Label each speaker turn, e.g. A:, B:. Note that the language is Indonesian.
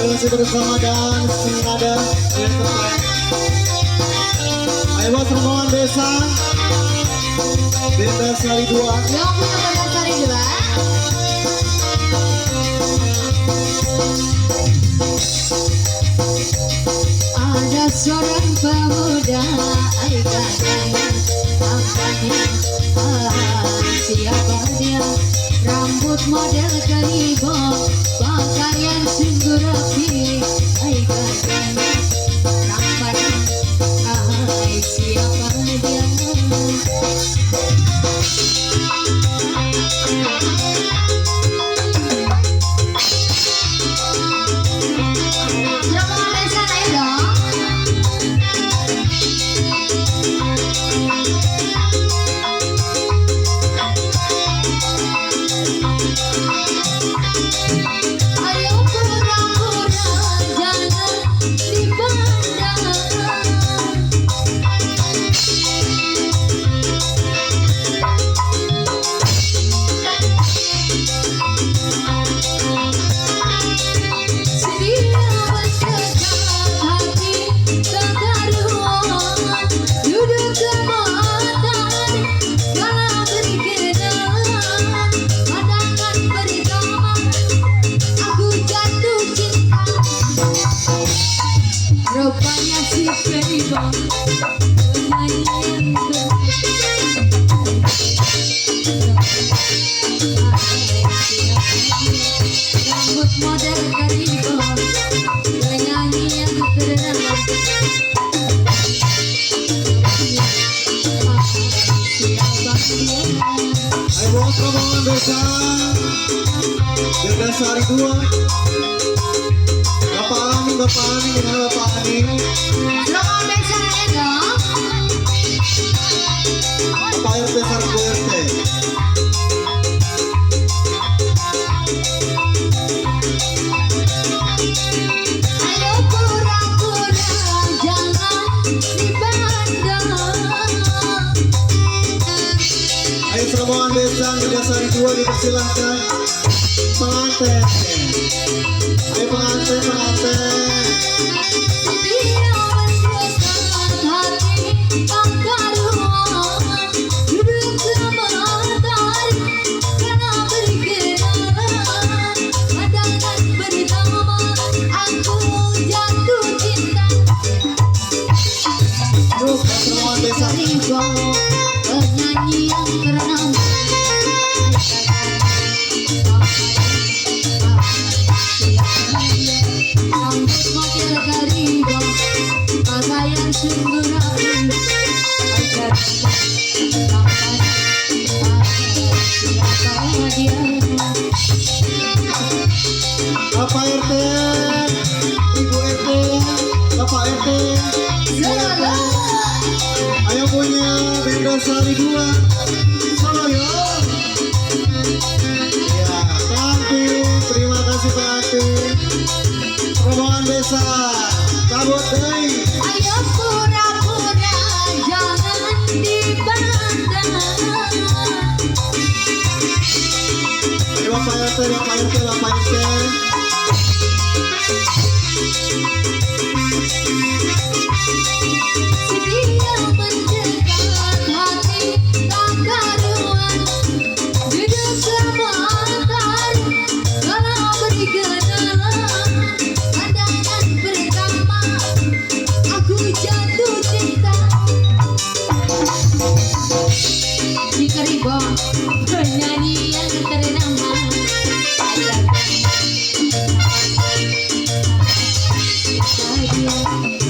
A: masih bersama dan senada ayo buat rombongan desa Benda Sari 2
B: yang punya Benda Sari 2. Ada seorang pemuda siapa dia, rambut model keribo, pakaian sungguh rapi, siapa dia. Rupanya si Playboy rambut model karibo, penyanyi yang ternama.
A: ayo buat rombongan desa Benda Sari 2 Bapak Ani dengan Bapak Ani
B: Rombongan desa dong.
A: Pak RT Sarko RT
B: Ayo pura-pura jangan dipandang.
A: ayo rombongan desa Benda Sari 2 dipersilahkan pengantin ayo pengantin
B: Dia berdekat hati tak karuan, duduk sebentar karena berkenan, pandangan pertama aku jatuh cinta.
A: rombongan desa
B: Karibo, penyanyi yang ternama. Rambut model karibo, pakaian sungguh rapi, siapa dia.
A: Bapak RT Ibu RT Bapak RT ayo punya Benda Sari 2 solo yo ya pengantin terima kasih pengantin rombongan desa cabut deh.
B: Ayo pura-pura jangan dipandang.
A: ayo Bapak RT Bapak RT Bapak RT
B: Dia berdekat hati tak karuan, duduk sebentar kalau berkenan, pandangan pertama aku jatuh cinta. Si Karibo, penyanyi yang ternama. Dia